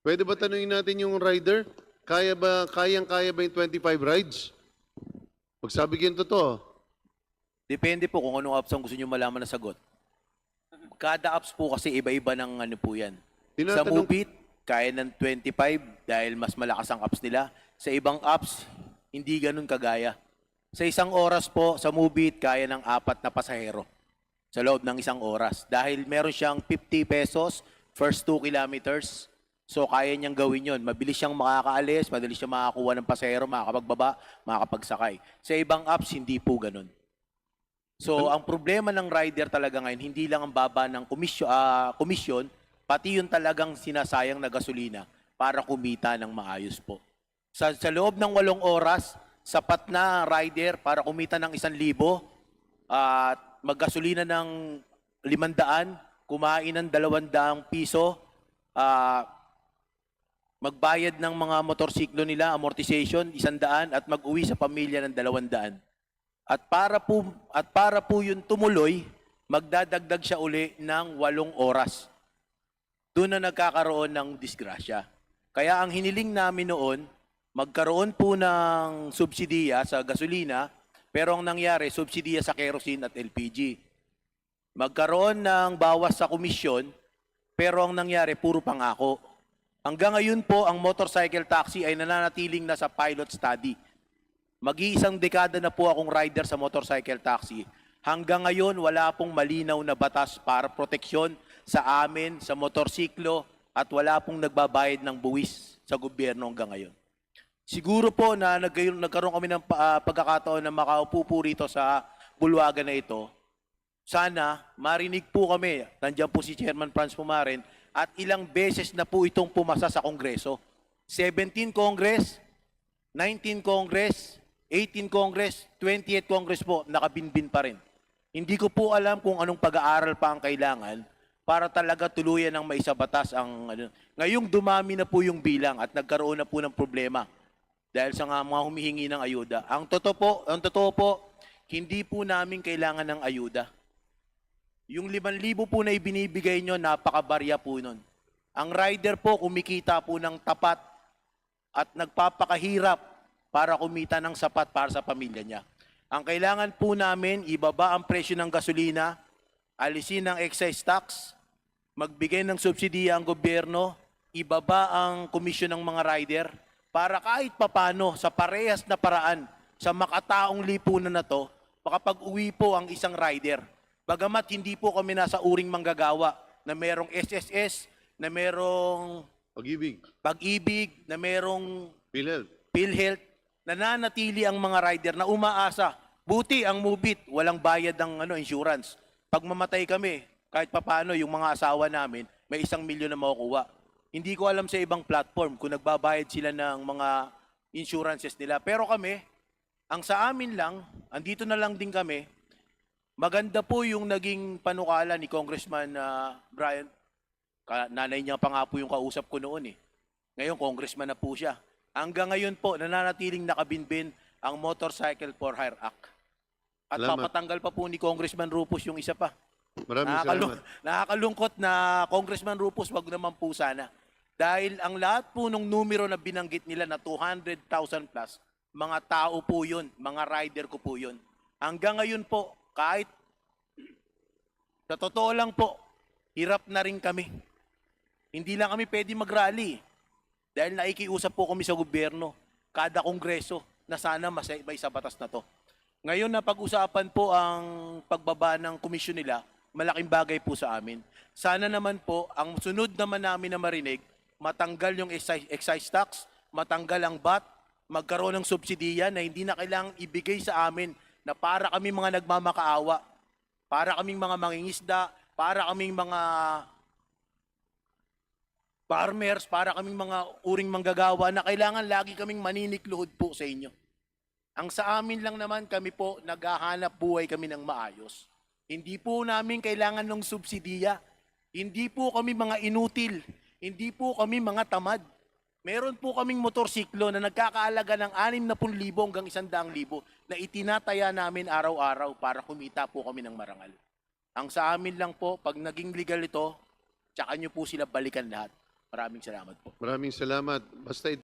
Pwede ba tanungin natin yung rider? Kayang-kaya ba yung 25 rides? Magsabi kayo yung totoo. Depende po kung anong apps ang gusto nyo malaman na sagot. Kada apps po kasi iba-iba ng ano po yan. Sa Tinatanong, Moovit, kaya ng 25 dahil mas malakas ang apps nila. Sa ibang apps, hindi ganun kagaya. Sa isang oras po, sa Moovit, kaya ng 4 na pasahero sa loob ng isang oras. Dahil meron siyang 50 pesos first 2 kilometers. So kaya niyang gawin yon. Mabilis siyang makakaalis, mabilis siyang makakuha ng pasahero, makakapagbaba, makakapagsakay. Sa ibang apps, hindi po ganun. So, ang problema ng rider talaga ngayon, hindi lang ang baba ng komisyon, pati yung talagang sinasayang na gasolina para kumita ng maayos po. Sa loob ng 8 oras, sapat na rider para kumita ng 1,000 at maggasolina ng 500, kumain ng 200 piso, magbayad ng mga motorsiklo nila, amortization, 100 at mag-uwi sa pamilya ng 200. At para po yun tumuloy, magdadagdag siya uli ng 8 oras. Doon na nagkakaroon ng disgrasya. Kaya ang hiniling namin noon, magkaroon po ng subsidiya sa gasolina, pero ang nangyari, subsidiya sa kerosene at LPG. Magkaroon ng bawas sa komisyon, pero ang nangyari, puro pangako. Hanggang ngayon po, ang motorcycle taxi ay nananatiling nasa pilot study. Mag-iisang dekada na po akong rider sa motorcycle taxi. Hanggang ngayon, wala pong malinaw na batas para proteksyon sa amin, sa motorsiklo, at wala pong nagbabayad ng buwis sa gobyerno hanggang ngayon. Siguro po na nagkaroon kami ng pagkakataon na makaupo po rito sa bulwagan na ito. Sana marinig po kami, nandiyan po si Chairman Franz Pumaren, at ilang beses na po itong pumasa sa Kongreso. 17 Congress, 19 Congress, 18 Congress, 28 Congress po, nakabinbin pa rin. Hindi ko po alam kung anong pag-aaral pa ang kailangan para talaga tuluyan ng maisabatas ang ano. Ngayong dumami na po yung bilang at nagkaroon na po ng problema dahil sa mga humihingi ng ayuda. Ang totoo po, hindi po namin kailangan ng ayuda. Yung 5,000 po na ibinibigay nyo, napakabarya po nun. Ang rider po, kumikita po ng tapat at nagpapakahirap para kumita ng sapat para sa pamilya niya. Ang kailangan po namin, ibaba ang presyo ng gasolina, alisin ang excise tax, magbigay ng subsidiya ang gobyerno, ibaba ang komisyon ng mga rider, para kahit papano sa parehas na paraan sa makataong lipunan na to, makapag-uwi po ang isang rider. Bagamat hindi po kami nasa uring manggagawa na merong SSS, na merong Pag-ibig, na merong PhilHealth, nananatili ang mga rider na umaasa. Buti ang Moovit, walang bayad ng insurance. Pag mamatay kami, kahit papano yung mga asawa namin, may 1,000,000 na makukuha. Hindi ko alam sa ibang platform kung nagbabayad sila ng mga insurances nila. Pero kami, ang sa amin lang, andito na lang din kami, maganda po yung naging panukala ni Congressman Brian. Nanay niya pa nga po yung kausap ko noon eh. Ngayon, congressman na po siya. Hanggang ngayon po, nananatiling nakabinbin ang Motorcycle for Hire Act. At Salamat. papatanggal pa po ni Congressman Rupus yung isa pa. Maraming salamat. Nakakalungkot na Congressman Rupus, wag naman po sana. Dahil ang lahat po ng numero na binanggit nila na 200,000 plus, mga tao po yun, mga rider ko po yun. Hanggang ngayon po, kahit sa totoo lang po, hirap na rin kami. Hindi lang kami pwede mag-rally. Dahil naikiusap po kami sa gobyerno, kada kongreso, na sana may sa batas na to. Ngayon na pag-usapan po ang pagbaba ng komisyon nila, malaking bagay po sa amin. Sana naman po, ang sunod naman namin na marinig, matanggal yung excise tax, matanggal ang VAT, magkaroon ng subsidiya na hindi na kailangang ibigay sa amin na para kami mga nagmamakaawa, para kaming mga mangingisda, para kaming mga farmers, para kaming mga uring manggagawa na kailangan lagi kaming maninikluhod po sa inyo. Ang sa amin lang naman, kami po naghahanap buhay kami ng maayos. Hindi po namin kailangan ng subsidiya. Hindi po kami mga inutil. Hindi po kami mga tamad. Meron po kaming motorsiklo na nagkakaalaga ng 60,000 hanggang 100,000 na itinataya namin araw-araw para kumita po kami ng marangal. Ang sa amin lang po, pag naging legal ito, tsaka nyo po sila balikan lahat. Maraming salamat po. Maraming salamat. Basta